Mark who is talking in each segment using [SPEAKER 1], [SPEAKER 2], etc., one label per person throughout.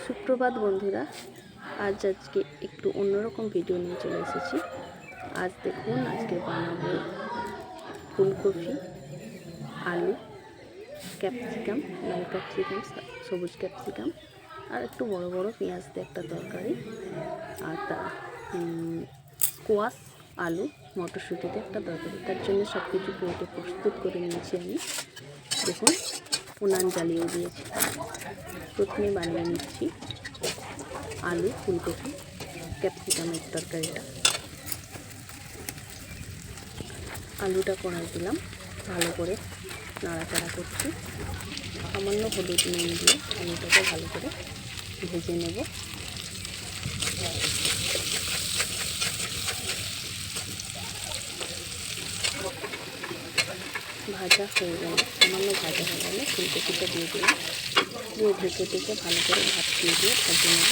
[SPEAKER 1] সুপ্রভাত বন্ধুরা, আজকে একটু অন্যরকম ভিডিও নিয়ে চলে এসেছি। আজ দেখুন, আজকে বানাবো ফুলকপি, আলু, ক্যাপসিকাম, লাল ক্যাপসিকাম, সবুজ ক্যাপসিকাম আর একটু বড় বড় পেঁয়াজ দিয়ে একটা তরকারি, আর স্কোয়াশ, আলু, মটরশুঁটিতে একটা তরকারি। তার জন্য সব কিছু কেটে প্রস্তুত করে নিয়েছি আমি। দেখুন, উনান জ্বালিয়ে দিয়েছি। প্রথমে বানিয়ে নিচ্ছি আলু, ফুলকপি, ক্যাপসিকামের তরকারিটা। আলুটা কড়াই দিলাম, ভালো করে নাড়াচাড়া করছি। সামান্য হলুদ নুন দিয়ে আলুটাকে ভালো করে ভেজে নেব। ভাজা হয়ে গেলে, সামান্য ভাজা হয়ে গেলে ফুলকপিটা দিয়ে দিলাম, দিয়ে ঢেকে ভালো করে ভাত দিয়ে ভেজে নেব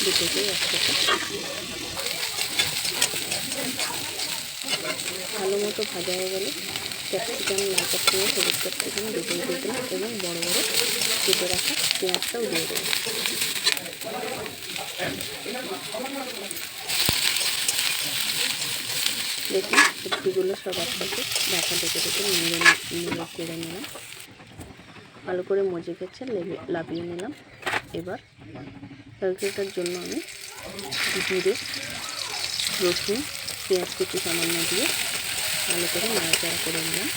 [SPEAKER 1] দুটোকেই একসাথে। ভালো মতো ভাজা হয়ে গেলে ক্যাপসিকাম, লাল ক্যাপসিকাম, সবুজ ক্যাপসিকাম দুটোই দিয়ে দিলাম এবং বড় বড় কেটে রাখা পেঁয়াজটাও দিয়ে দেবো। দেখুন, সবজিগুলো সব একসাথে ঢাকা ডেকে নেড়ে চেড়ে নিলাম। ভালো করে মজে গেছে, লাভিয়ে নিলাম। এবার তরকারিটার জন্য আমি জিরে, রসুন, পেঁয়াজ কুচি সামান্য দিয়ে ভালো করে নাড়াচাড়া করে নিলাম।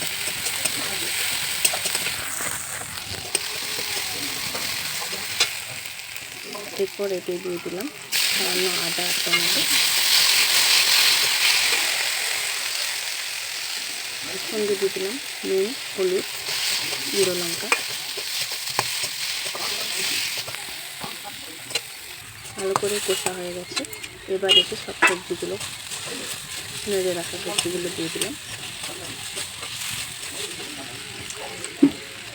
[SPEAKER 1] এরপর এতে দিয়ে দিলাম সামান্য আদা আর টমেটো, সঙ্গে দিয়ে দিলাম নুন, হলুদ, জিরে, লঙ্কা। ভালো করে কষা হয়ে গেছে। এবার এতে সব সবজিগুলো, নেড়ে রাখা সবজিগুলো দিয়ে দিলাম।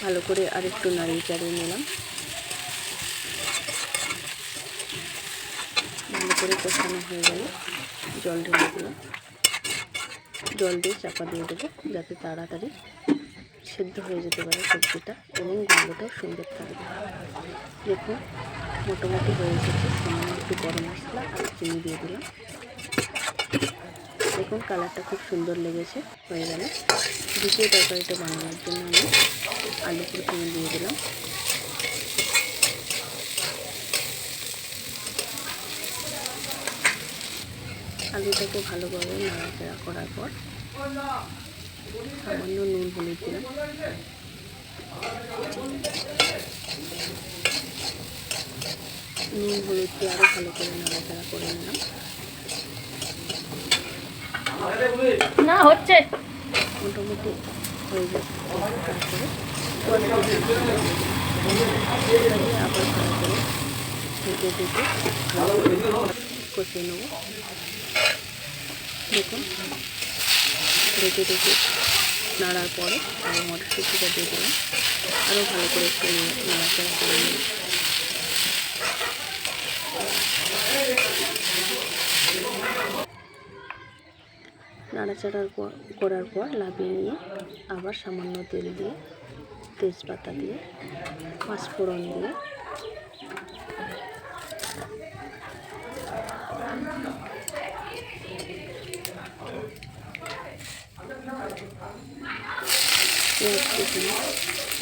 [SPEAKER 1] ভালো করে আরেকটু নাড়িয়ে চাড়িয়ে নিলাম। ভালো করে কষানো হয়ে গেলে জল ঢেলে দিলাম। জল দিয়ে চাপা দিয়ে দেবো, যাতে তাড়াতাড়ি সেদ্ধ হয়ে যেতে পারে সবজিটা এবং গন্ধটাও সুন্দর থাকবে। দেখুন, মোটামুটি হয়ে এসেছে। সামান্য একটু গরম মশলা আর চিনি দিয়ে দিলাম। দেখুন, কালারটা খুব সুন্দর লেগেছে। হয়ে গেল। দ্বিতীয় তরকারিটা বানানোর জন্য আমি আলু প্রথমে দিয়ে দিলাম। আলুটাকে ভালোভাবে নাড়াচাড়া করার পর সামান্য নুন, হলুদ দিলাম। নুন, হলুদ দিয়ে আরও ভালো করে নাড়াচাড়া করে নিলাম। না হচ্ছে, মোটামুটি হয়ে যাচ্ছে। তারপরে আবার ভালো করে ঢেকে কষিয়ে নেব। দেখুন, ঢেকে নাড়ার পরে আরও মটরশুঁটিটা দিয়ে দিলাম। আরও ভালো করে একটু নাড়াচাড়া করে নিলাম। নাড়াচাড়া করার পর লাভিয়ে নিয়ে আবার সামান্য তেল দিয়ে, তেজপাতা দিয়ে, পাঁচফোড়ন দিয়ে পেঁয়াজ কুচি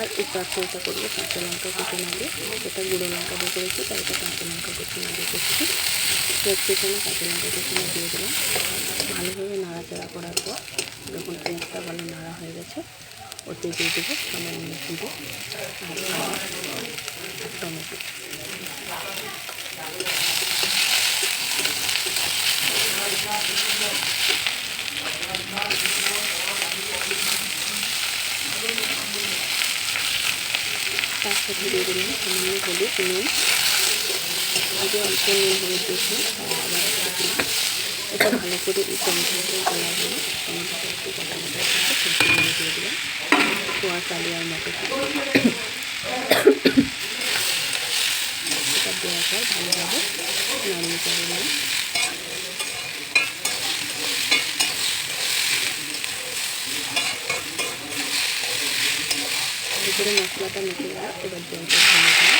[SPEAKER 1] আর এই তরকারিটা করবো কাঁচা লঙ্কা কুচি না দিয়ে। এটা গুঁড়ো লঙ্কা দিয়ে করেছি, তাই এটা কাঁচা লঙ্কা কুচি না দিয়ে করছি। পেঁয়াজ কুচানো কাঁচা লঙ্কা কুচিনা দিয়ে দিলাম। ভালোভাবে নাড়াচাড়া করার পর যখন পেঁয়াজটা ভালো নাড়া হয়ে গেছে, ওতে দিয়ে দেবো সামান্য জিরে আর টমেটো। তার সাথে দিয়ে দিলাম সামান্য হলুদ, নুন, আগে অল্প নুন হলুদ দিয়েছিলাম, আবার দিলাম। এটা ভালো করে টমেটোটা গলা হলে টমেটোটা একটু কাঁচা সবজিগুলো দিয়ে দিলাম। স্কোয়াশ, আলু আর মটরশুঁটি এটা দেওয়ার পর ভালোভাবে নাড়িয়ে চাড়িয়ে নিলাম। ভিতরে মশলাটা মেখে গেল। এবার জলটা ঢেলে দিলাম।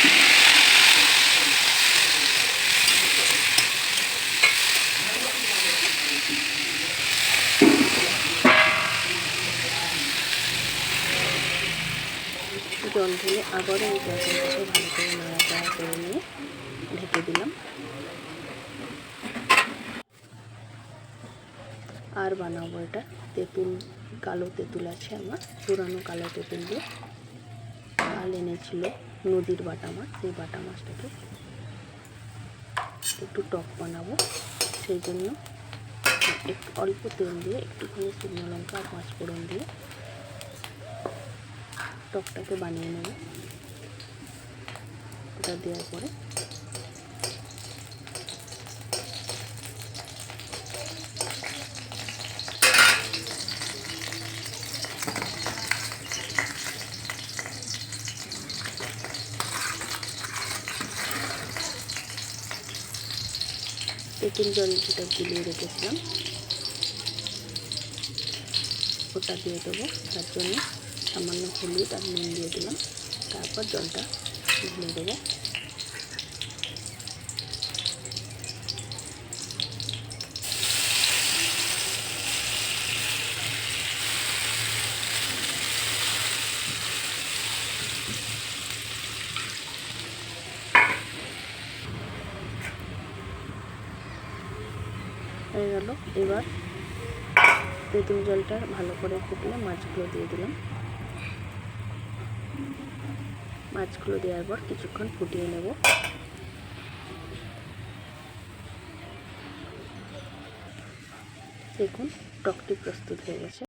[SPEAKER 1] ঢেলে আবারও এই তরকারিটাকে ভালো করে নাড়াচাড়া করে নিয়ে ঢেকে দিলাম। আর বানাবো এটা তেঁতুল, কালো তেঁতুল আছে আমার, পুরানো কালো তেঁতুল দিয়ে কাল এনেছিল নদীর বাটা মাছ। সেই বাটা মাছটাকে একটু টক বানাবো, সেই জন্য একটু অল্প তেল দিয়ে একটুখানি শুকনো লঙ্কা আর পাঁচ ফোড়ন দিয়ে টকটাকে বানিয়ে নেব। ওটা দেওয়ার পরে তেঁতুল জল যেটা গুলিয়ে রেখেছিলাম ওটা দিয়ে দেবো। তার জন্য সামান্য হলুদ আর নুন দিয়ে দিলাম। তারপর জলটা ঢেলে দেবো। হয়ে গেল। এবার তেঁতুল জলটা ভালো করে ফুটলে মাছগুলো দিয়ে দিলাম। মাছগুলো দেওয়ার পর কিছুক্ষণ ফুটিয়ে নেব। দেখুন টকটি প্রস্তুত হয়ে গেছে।